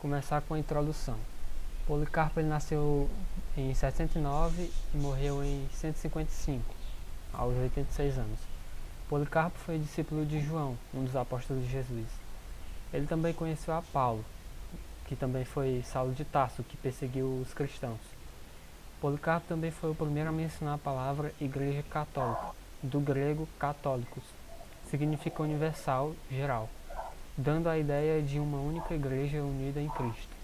começar com a introdução. Policarpo ele nasceu em 69 e morreu em 155, aos 86 anos. Policarpo foi discípulo de João, um dos apóstolos de Jesus. Ele também conheceu a Paulo, que também foi Saulo de Tarso, que perseguiu os cristãos. Policarpo também foi o primeiro a mencionar a palavra Igreja Católica, do grego católicos, significa universal, geral, dando a ideia de uma única igreja unida em Cristo.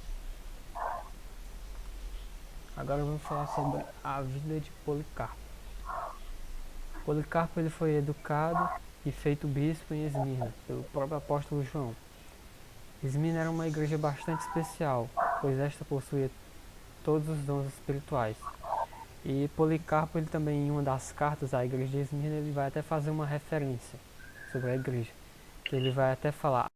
Agora vamos falar sobre a vida de Policarpo. Policarpo ele foi educado e feito bispo em Esmirna, pelo próprio apóstolo João. Esmirna era uma igreja bastante especial, pois esta possuía todos os dons espirituais. E Policarpo, ele também, em uma das cartas à igreja de Esmirna, ele vai até fazer uma referência sobre a igreja. Que ele vai até falar: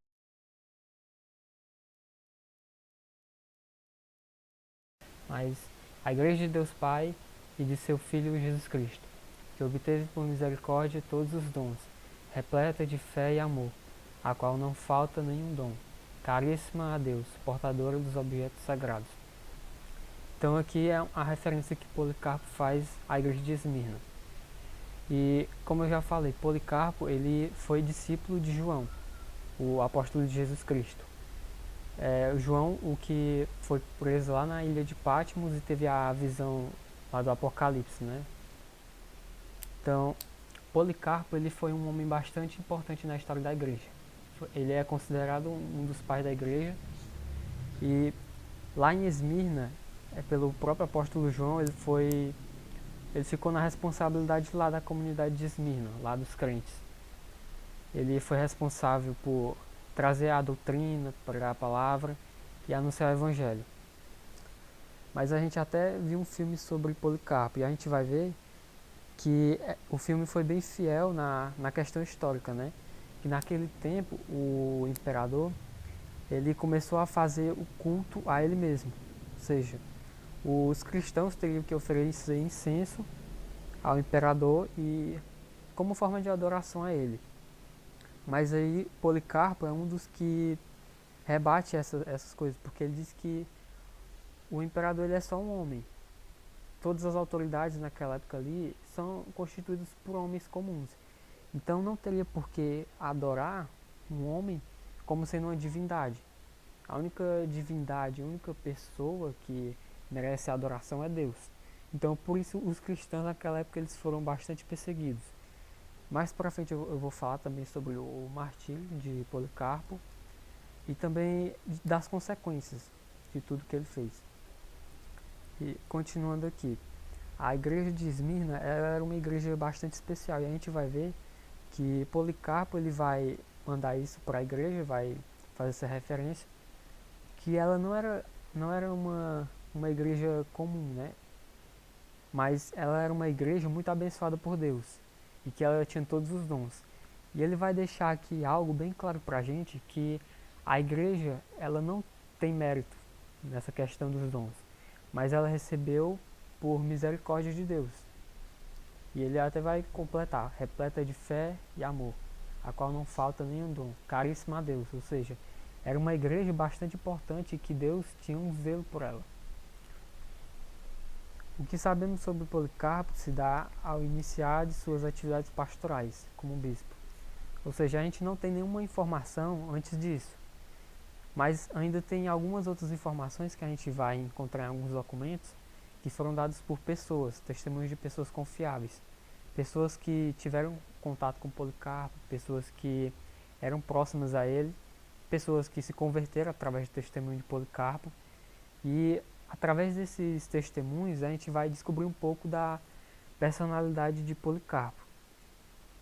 mas a igreja de Deus Pai e de seu Filho Jesus Cristo, que obteve por misericórdia todos os dons, repleta de fé e amor, a qual não falta nenhum dom, caríssima a Deus, portadora dos objetos sagrados. Então aqui é a referência que Policarpo faz à igreja de Esmirna. E como eu já falei, Policarpo ele foi discípulo de João, o apóstolo de Jesus Cristo. João, o que foi preso lá na ilha de Patmos e teve a visão lá do Apocalipse, né? Então, Policarpo ele foi um homem bastante importante na história da igreja. Ele é considerado um dos pais da igreja. E lá em Esmirna, pelo próprio apóstolo João, ele ficou na responsabilidade lá da comunidade de Esmirna, lá dos crentes. Ele foi responsável por trazer a doutrina, pregar a palavra e anunciar o evangelho. Mas a gente até viu um filme sobre Policarpo e a gente vai ver que o filme foi bem fiel na questão histórica, né? Que naquele tempo o imperador ele começou a fazer o culto a ele mesmo, ou seja, os cristãos teriam que oferecer incenso ao imperador e como forma de adoração a ele. Mas aí Policarpo é um dos que rebate essas coisas, porque ele diz que o imperador ele é só um homem. Todas as autoridades naquela época ali são constituídas por homens comuns. Então não teria por que adorar um homem como sendo uma divindade. A única divindade, a única pessoa que merece adoração é Deus. Então por isso os cristãos naquela época eles foram bastante perseguidos. Mais pra frente eu vou falar também sobre o martírio de Policarpo e também das consequências de tudo que ele fez. E continuando aqui, a igreja de Esmirna era uma igreja bastante especial e a gente vai ver que Policarpo ele vai mandar isso para a igreja, vai fazer essa referência, que ela não era uma igreja comum, né? Mas ela era uma igreja muito abençoada por Deus e que ela tinha todos os dons. E ele vai deixar aqui algo bem claro para a gente, que a igreja ela não tem mérito nessa questão dos dons, mas ela recebeu por misericórdia de Deus. E ele até vai completar, repleta de fé e amor, a qual não falta nenhum dom, caríssima a Deus, ou seja, era uma igreja bastante importante e que Deus tinha um zelo por ela. O que sabemos sobre Policarpo se dá ao iniciar de suas atividades pastorais como bispo. Ou seja, a gente não tem nenhuma informação antes disso. Mas ainda tem algumas outras informações que a gente vai encontrar em alguns documentos que foram dados por pessoas, testemunhos de pessoas confiáveis. Pessoas que tiveram contato com Policarpo, pessoas que eram próximas a ele, pessoas que se converteram através do testemunho de Policarpo. E através desses testemunhos a gente vai descobrir um pouco da personalidade de Policarpo.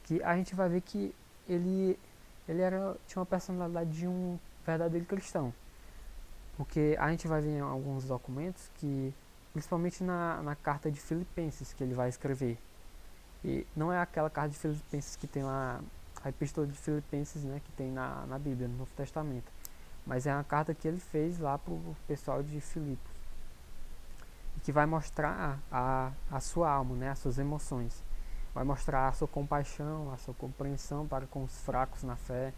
Que a gente vai ver que ele tinha uma personalidade de um verdadeiro cristão. Porque a gente vai ver em alguns documentos que, principalmente na carta de Filipenses que ele vai escrever, e não é aquela carta de Filipenses que tem lá, a epístola de Filipenses, né, que tem na Bíblia, no Novo Testamento, mas é uma carta que ele fez lá para o pessoal de Filipos, e que vai mostrar a sua alma, né, as suas emoções, vai mostrar a sua compaixão, a sua compreensão para com os fracos na fé,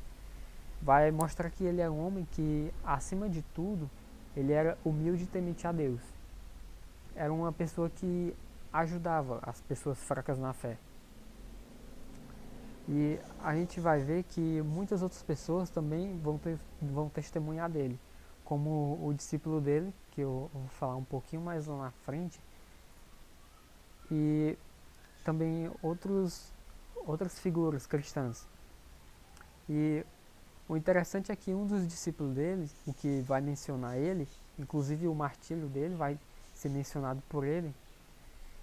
vai mostrar que ele é um homem que, acima de tudo, ele era humilde e temente a Deus. Era uma pessoa que ajudava as pessoas fracas na fé. E a gente vai ver que muitas outras pessoas também vão testemunhar dele, como o discípulo dele, que eu vou falar um pouquinho mais lá na frente, e também outras figuras cristãs. E o interessante é que um dos discípulos dele, o que vai mencionar ele, inclusive o martírio dele vai ser mencionado por ele,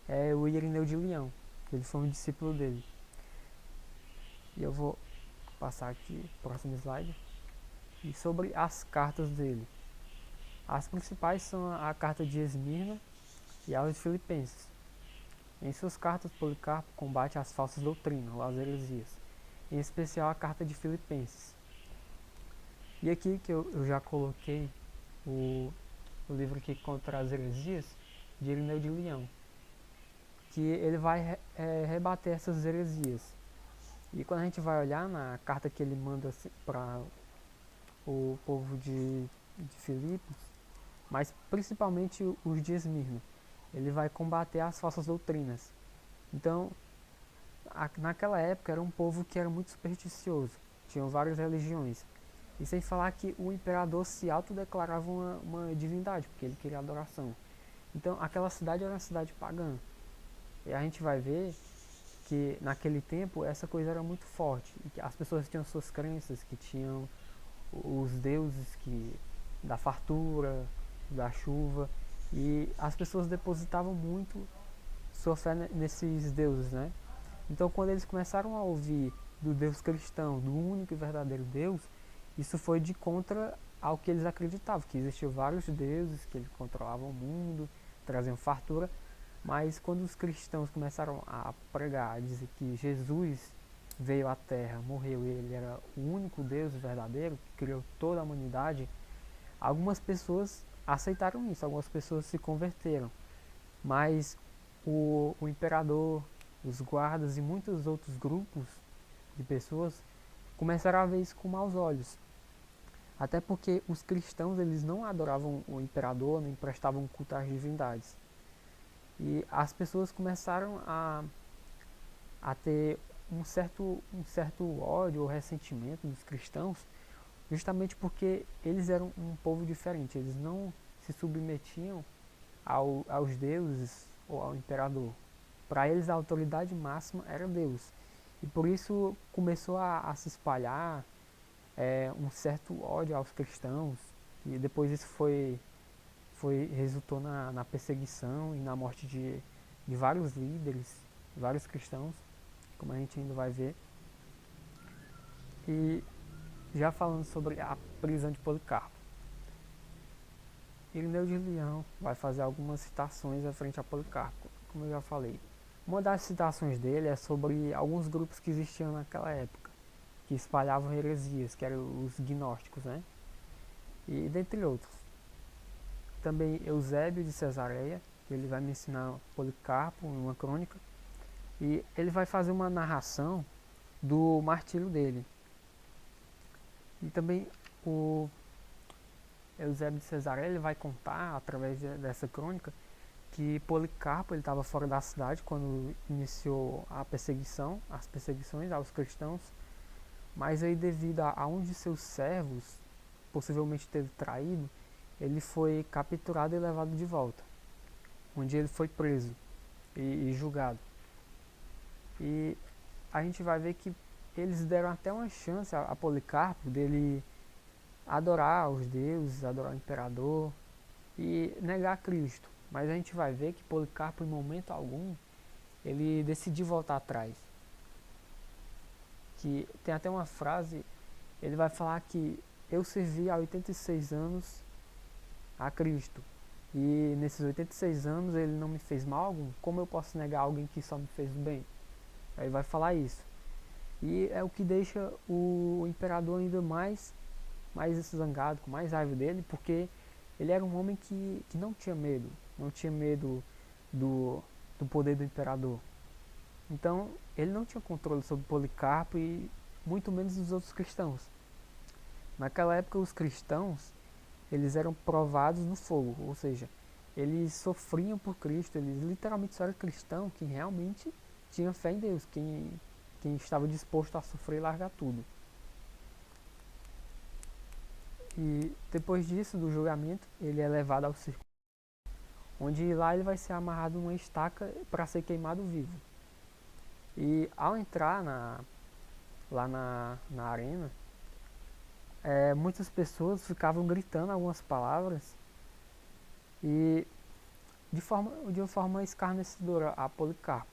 é o Irineu de Leão. Ele foi um discípulo dele. E eu vou passar aqui, próximo slide. E sobre as cartas dele. As principais são a carta de Esmirna e a de Filipenses. Em suas cartas, Policarpo combate as falsas doutrinas, as heresias, em especial a carta de Filipenses. E aqui que eu já coloquei o livro aqui contra as heresias, de Irineu de Leão, que ele vai rebater essas heresias. E quando a gente vai olhar na carta que ele manda para o povo de Filipos, mas principalmente os de Esmirna, ele vai combater as falsas doutrinas. Então, naquela época era um povo que era muito supersticioso, tinham várias religiões. E sem falar que o imperador se autodeclarava uma divindade, porque ele queria adoração. Então, aquela cidade era uma cidade pagã. E a gente vai ver que naquele tempo essa coisa era muito forte. E que as pessoas tinham suas crenças, que tinham os deuses da fartura, da chuva. E as pessoas depositavam muito sua fé nesses deuses, né? Então, quando eles começaram a ouvir do Deus cristão, do único e verdadeiro Deus, isso foi de contra ao que eles acreditavam, que existiam vários deuses, que eles controlavam o mundo, traziam fartura. Mas quando os cristãos começaram a pregar, a dizer que Jesus veio à Terra, morreu e ele era o único Deus verdadeiro, que criou toda a humanidade, algumas pessoas aceitaram isso, algumas pessoas se converteram. Mas o imperador, os guardas e muitos outros grupos de pessoas começaram a ver isso com maus olhos. Até porque os cristãos eles não adoravam o imperador, nem prestavam culto às divindades. E as pessoas começaram a ter um certo ódio ou ressentimento dos cristãos, justamente porque eles eram um povo diferente, eles não se submetiam aos deuses ou ao imperador. Para eles a autoridade máxima era Deus. E por isso começou a se espalhar um certo ódio aos cristãos. E depois isso resultou na perseguição e na morte de vários líderes, vários cristãos, como a gente ainda vai ver. E já falando sobre a prisão de Policarpo, Irineu de Leão vai fazer algumas citações à frente a Policarpo, como eu já falei. Uma das citações dele é sobre alguns grupos que existiam naquela época, que espalhavam heresias, que eram os gnósticos, né? E dentre outros. Também Eusébio de Cesareia, ele vai me ensinar Policarpo em uma crônica, e ele vai fazer uma narração do martírio dele. E também o Eusébio de Cesareia ele vai contar, através dessa crônica, que Policarpo estava fora da cidade quando iniciou as perseguições aos cristãos, mas aí devido a um de seus servos possivelmente ter traído, ele foi capturado e levado de volta, onde ele foi preso e julgado. E a gente vai ver que eles deram até uma chance a Policarpo dele adorar os deuses, adorar o imperador e negar Cristo. Mas a gente vai ver que Policarpo, em momento algum, ele decidiu voltar atrás. Que tem até uma frase, ele vai falar que eu servi há 86 anos a Cristo. E nesses 86 anos ele não me fez mal algum. Como eu posso negar alguém que só me fez bem? Aí vai falar isso. E é o que deixa o imperador ainda mais zangado, com mais raiva dele, porque ele era um homem que não tinha medo. Não tinha medo do poder do imperador. Então, ele não tinha controle sobre Policarpo e muito menos dos outros cristãos. Naquela época, os cristãos, eles eram provados no fogo, ou seja, eles sofriam por Cristo, eles literalmente só eram cristãos que realmente tinham fé em Deus, quem estava disposto a sofrer e largar tudo. E depois disso, do julgamento, ele é levado ao circo, onde lá ele vai ser amarrado numa estaca para ser queimado vivo. E ao entrar lá na arena, muitas pessoas ficavam gritando algumas palavras e de uma forma escarnecedora a Policarpo.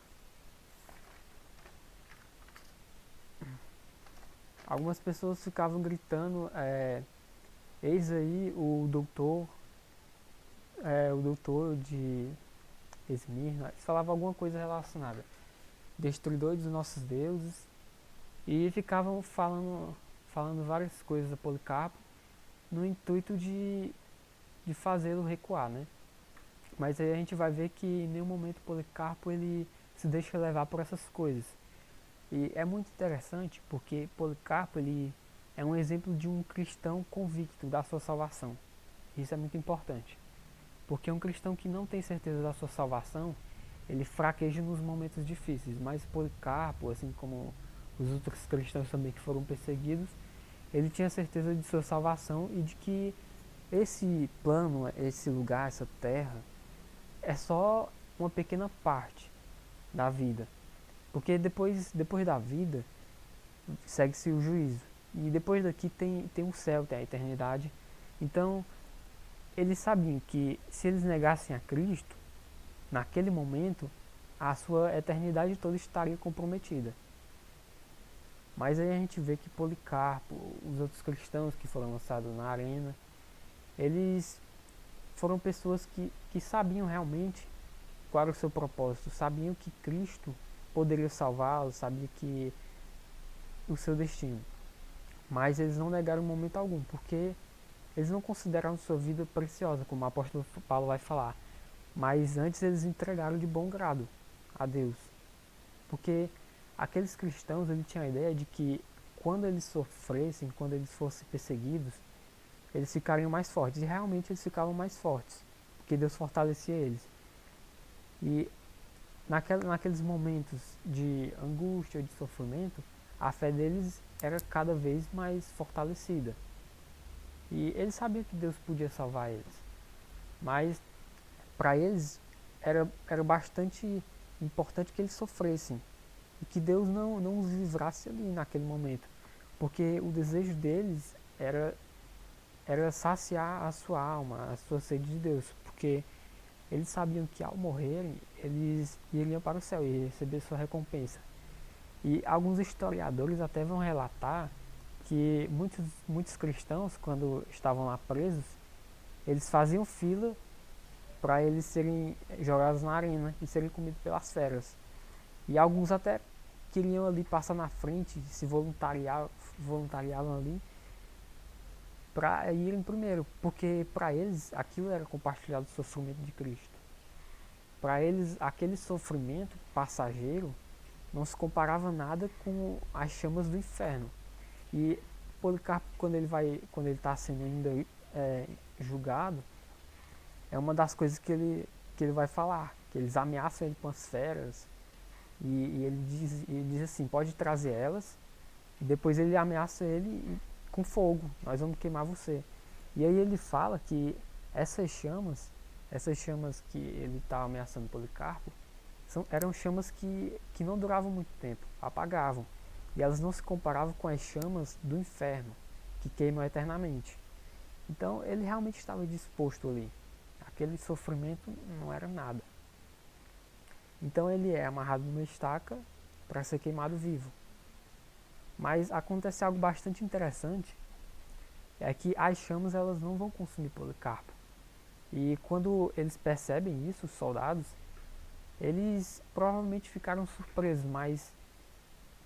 Algumas pessoas ficavam gritando, eis aí o doutor de Esmirna, eles falavam alguma coisa relacionada, destruidor dos nossos deuses, e ficavam falando várias coisas a Policarpo no intuito de fazê-lo recuar, né? Mas aí a gente vai ver que em nenhum momento Policarpo ele se deixa levar por essas coisas. E é muito interessante porque Policarpo ele é um exemplo de um cristão convicto da sua salvação. Isso é muito importante. Porque um cristão que não tem certeza da sua salvação, ele fraqueja nos momentos difíceis. Mas Policarpo, assim como os outros cristãos também que foram perseguidos, ele tinha certeza de sua salvação e de que esse plano, esse lugar, essa terra, é só uma pequena parte da vida. Porque depois da vida, segue-se o juízo. E depois daqui tem o céu, tem a eternidade. Então, eles sabiam que se eles negassem a Cristo, naquele momento, a sua eternidade toda estaria comprometida. Mas aí a gente vê que Policarpo, os outros cristãos que foram lançados na arena, eles foram pessoas que sabiam realmente qual era o seu propósito, sabiam que Cristo poderia salvá-los, sabiam que o seu destino. Mas eles não negaram em momento algum, porque eles não consideraram sua vida preciosa, como o apóstolo Paulo vai falar. Mas antes eles entregaram de bom grado a Deus. Porque aqueles cristãos, eles tinham a ideia de que quando eles sofressem, quando eles fossem perseguidos, eles ficariam mais fortes. E realmente eles ficavam mais fortes, porque Deus fortalecia eles. E naqueles momentos de angústia, de sofrimento, a fé deles era cada vez mais fortalecida. E eles sabiam que Deus podia salvar eles. Mas para eles era bastante importante que eles sofressem. E que Deus não os livrasse ali naquele momento. Porque o desejo deles era saciar a sua alma, a sua sede de Deus. Porque eles sabiam que ao morrerem, eles iriam para o céu e receber sua recompensa. E alguns historiadores até vão relatar que muitos cristãos, quando estavam lá presos, eles faziam fila para eles serem jogados na arena e serem comidos pelas feras. E alguns até queriam ali passar na frente, se voluntariavam ali para irem primeiro, porque para eles aquilo era compartilhar do sofrimento de Cristo. Para eles aquele sofrimento passageiro não se comparava nada com as chamas do inferno. E Policarpo, quando ele está sendo ainda julgado, é uma das coisas que ele vai falar, que eles ameaçam ele com as feras, e ele diz assim, pode trazer elas, e depois ele ameaça ele com fogo, nós vamos queimar você. E aí ele fala que essas chamas que ele está ameaçando Policarpo, eram chamas que não duravam muito tempo, apagavam. E elas não se comparavam com as chamas do inferno, que queimam eternamente. Então ele realmente estava disposto ali. Aquele sofrimento não era nada. Então ele é amarrado numa estaca para ser queimado vivo. Mas acontece algo bastante interessante, é que as chamas elas não vão consumir Policarpo. E quando eles percebem isso, os soldados, eles provavelmente ficaram surpresos, mas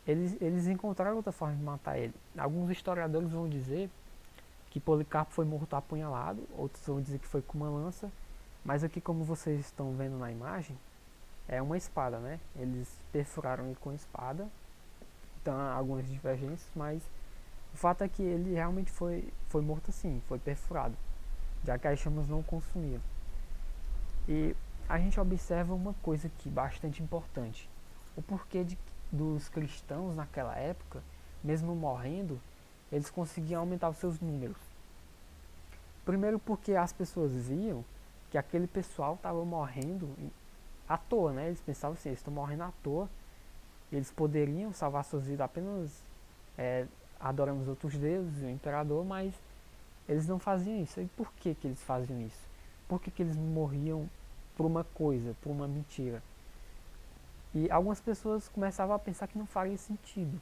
eles encontraram outra forma de matar ele. Alguns historiadores vão dizer que Policarpo foi morto apunhalado, outros vão dizer que foi com uma lança, mas aqui, como vocês estão vendo na imagem, é uma espada, né? Eles perfuraram ele com espada, então há algumas divergências, mas o fato é que ele realmente foi morto assim, foi perfurado. já que as chamas não consumiam. E a gente observa uma coisa aqui bastante importante: o porquê dos cristãos naquela época, mesmo morrendo, eles conseguiam aumentar os seus números. Primeiro porque as pessoas viam que aquele pessoal estava morrendo à toa, né? Eles pensavam assim, eles estão morrendo à toa, eles poderiam salvar suas vidas apenas adorando os outros deuses, o imperador, mas eles não faziam isso. E por que eles faziam isso? Por que eles morriam por uma coisa, por uma mentira? E algumas pessoas começavam a pensar que não faria sentido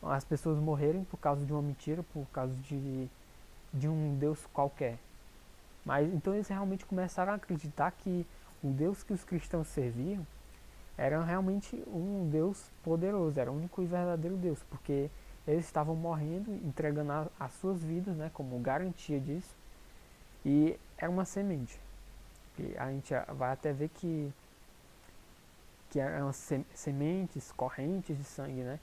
as pessoas morrerem por causa de uma mentira, por causa de um Deus qualquer. Mas então eles realmente começaram a acreditar que o Deus que os cristãos serviam era realmente um Deus poderoso, era o único e verdadeiro Deus, porque eles estavam morrendo, entregando as suas vidas, né, como garantia disso, e era uma semente. E a gente vai até ver que eram sementes, correntes de sangue, né,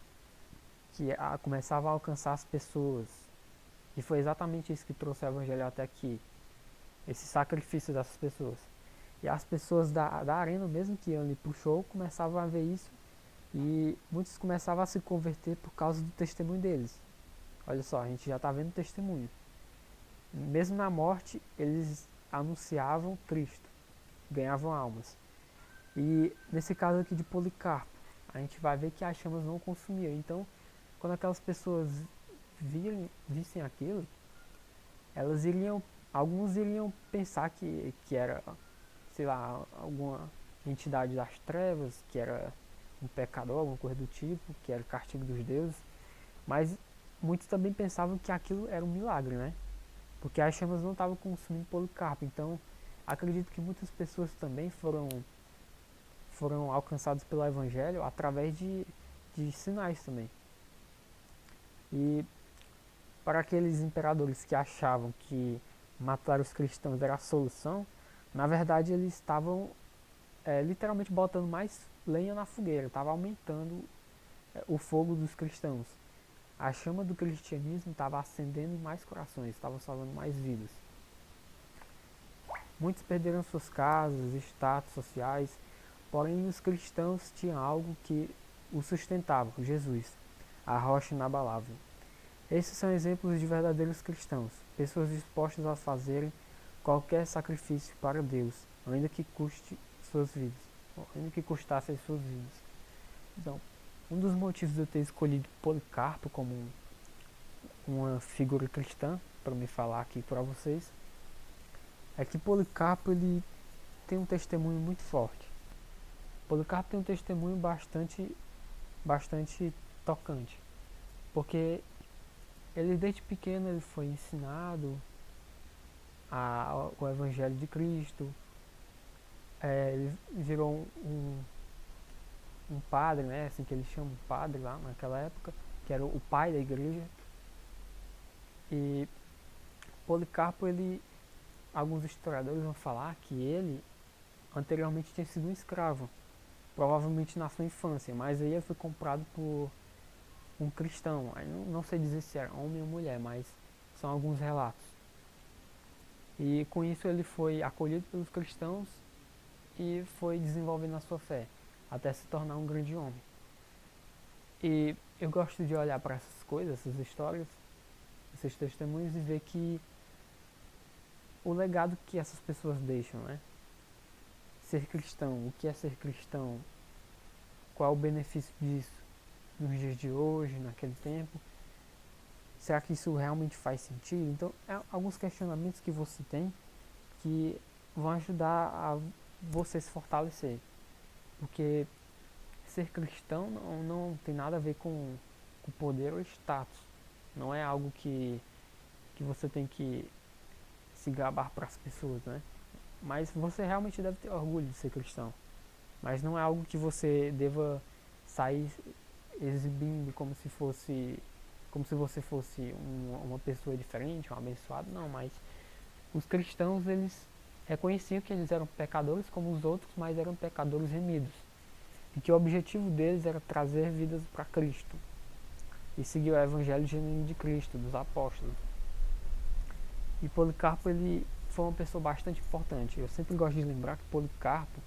que começavam a alcançar as pessoas. E foi exatamente isso que trouxe o evangelho até aqui, esse sacrifício dessas pessoas. E as pessoas da arena, mesmo que iam ali pro show, começavam a ver isso e muitos começavam a se converter por causa do testemunho deles. Olha só, a gente já está vendo testemunho. Mesmo na morte, eles anunciavam Cristo, ganhavam almas. E nesse caso aqui de Policarpo, a gente vai ver que as chamas não consumiam. Então, quando aquelas pessoas vissem aquilo, elas alguns iriam pensar que era, sei lá, alguma entidade das trevas, que era um pecador, alguma coisa do tipo, que era o castigo dos deuses. Mas muitos também pensavam que aquilo era um milagre, né? Porque as chamas não estavam consumindo Policarpo. Então, acredito que muitas pessoas também foram alcançadas pelo Evangelho através de sinais também. E para aqueles imperadores que achavam que matar os cristãos era a solução, na verdade eles estavam literalmente botando mais lenha na fogueira, estava aumentando o fogo dos cristãos. A chama do cristianismo estava acendendo em mais corações, estava salvando mais vidas. Muitos perderam suas casas, status sociais, porém os cristãos tinham algo que os sustentava, Jesus, a rocha inabalável. Esses são exemplos de verdadeiros cristãos, pessoas dispostas a fazerem qualquer sacrifício para Deus, ainda que custe suas vidas, ainda que custasse as suas vidas. Então, um dos motivos de eu ter escolhido Policarpo como uma figura cristã para me falar aqui para vocês é que Policarpo ele tem um testemunho muito forte. Policarpo tem um testemunho bastante tocante, porque ele desde pequeno ele foi ensinado o Evangelho de Cristo, ele virou um padre, né, assim que eles chamam padre lá naquela época, que era o pai da igreja. E Policarpo, alguns historiadores vão falar que ele anteriormente tinha sido um escravo, provavelmente na sua infância, mas aí ele foi comprado por um cristão. Aí não sei dizer se era homem ou mulher, mas são alguns relatos. E com isso ele foi acolhido pelos cristãos e foi desenvolvendo a sua fé, até se tornar um grande homem. E eu gosto de olhar para essas coisas, essas histórias, esses testemunhos e ver que o legado que essas pessoas deixam, né? Ser cristão, o que é ser cristão? Qual é o benefício disso nos dias de hoje, naquele tempo? Será que isso realmente faz sentido? Então, alguns questionamentos que você tem que vão ajudar a você se fortalecer. Porque ser cristão não tem nada a ver com poder ou status. Não é algo que você tem que se gabar para as pessoas, né? Mas você realmente deve ter orgulho de ser cristão. Mas não é algo que você deva sair exibindo como se você fosse uma pessoa diferente, um abençoado. Não, mas os cristãos, eles reconheciam que eles eram pecadores como os outros, mas eram pecadores remidos. E que o objetivo deles era trazer vidas para Cristo e seguir o evangelho genuíno de Cristo, dos apóstolos. E Policarpo, ele foi uma pessoa bastante importante. Eu sempre gosto de lembrar que Policarpo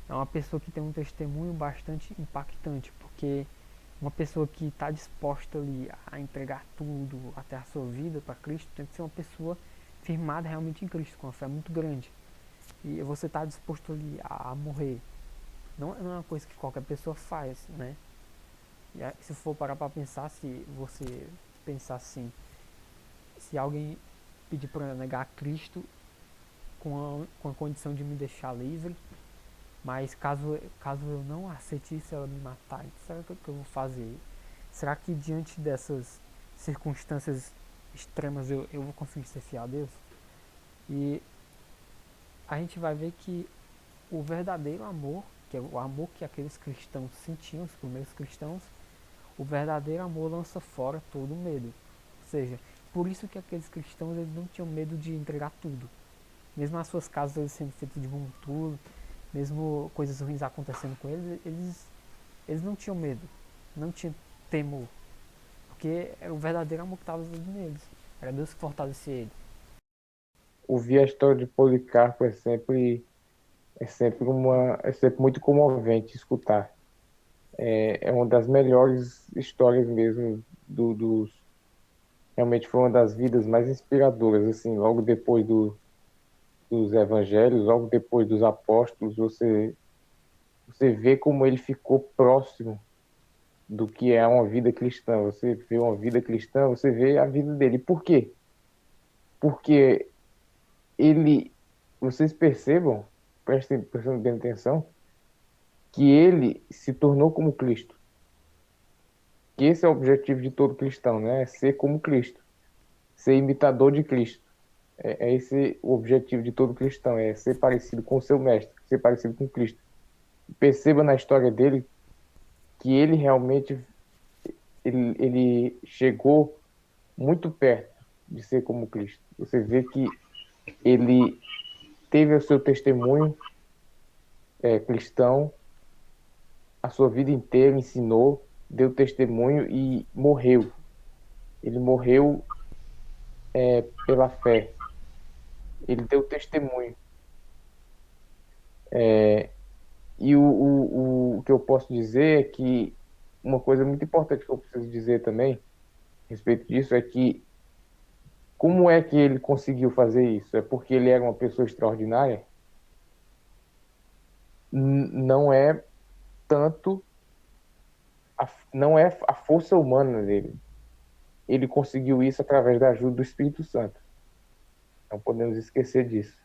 é uma pessoa que tem um testemunho bastante impactante, porque uma pessoa que está disposta ali a entregar tudo, até a sua vida para Cristo, tem que ser uma pessoa firmada realmente em Cristo, com uma fé muito grande. E você está disposto ali a morrer. Não é uma coisa que qualquer pessoa faz, né? E aí, se for parar para pensar, se você pensar assim, se alguém pedir para negar Cristo com a condição de me deixar livre, mas caso eu não aceite isso, ela me matar, será que eu vou fazer? Será que diante dessas circunstâncias extremas eu vou conseguir ser fiel a Deus? E a gente vai ver que o verdadeiro amor, que é o amor que aqueles cristãos sentiam, os primeiros cristãos, o verdadeiro amor lança fora todo o medo. Ou seja, por isso que aqueles cristãos eles não tinham medo de entregar tudo. Mesmo as suas casas eles sendo feitas de monturo, mesmo coisas ruins acontecendo com eles, eles não tinham medo, não tinham temor. Porque era o verdadeiro amor que estava neles. Era Deus que fortalecia eles. Ouvir a história de Policarpo é sempre muito comovente escutar. É uma das melhores histórias mesmo realmente foi uma das vidas mais inspiradoras, assim, logo depois dos evangelhos, logo depois dos apóstolos, você vê como ele ficou próximo do que é uma vida cristã. Você vê uma vida cristã, você vê a vida dele. Por quê? Porque ele, vocês percebam, prestem bem atenção, que ele se tornou como Cristo. Que esse é o objetivo de todo cristão, né? É ser como Cristo, ser imitador de Cristo. É esse o objetivo de todo cristão, é ser parecido com o seu mestre, ser parecido com Cristo. Perceba na história dele que ele realmente ele chegou muito perto de ser como Cristo. Você vê que ele teve o seu testemunho cristão, a sua vida inteira ensinou, deu testemunho e morreu. Ele morreu pela fé. Ele deu testemunho. E o que eu posso dizer é que uma coisa muito importante que eu preciso dizer também a respeito disso é que como é que ele conseguiu fazer isso? É porque ele era uma pessoa extraordinária? Não é tanto, não é a força humana dele. Ele conseguiu isso através da ajuda do Espírito Santo. Não podemos esquecer disso.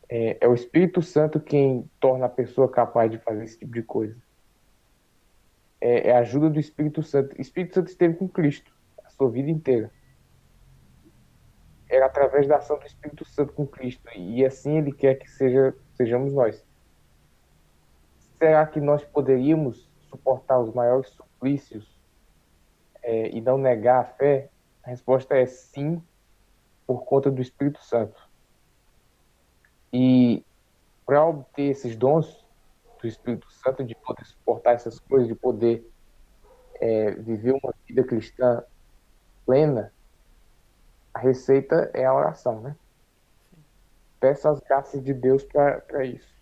É o Espírito Santo quem torna a pessoa capaz de fazer esse tipo de coisa. É a ajuda do Espírito Santo. O Espírito Santo esteve com Cristo a sua vida inteira. Era através da ação do Espírito Santo com Cristo. E assim ele quer que sejamos nós. Será que nós poderíamos suportar os maiores suplícios e não negar a fé? A resposta é sim, por conta do Espírito Santo. E para obter esses dons do Espírito Santo, de poder suportar essas coisas, de poder viver uma vida cristã plena, a receita é a oração, né? Peça as graças de Deus para isso.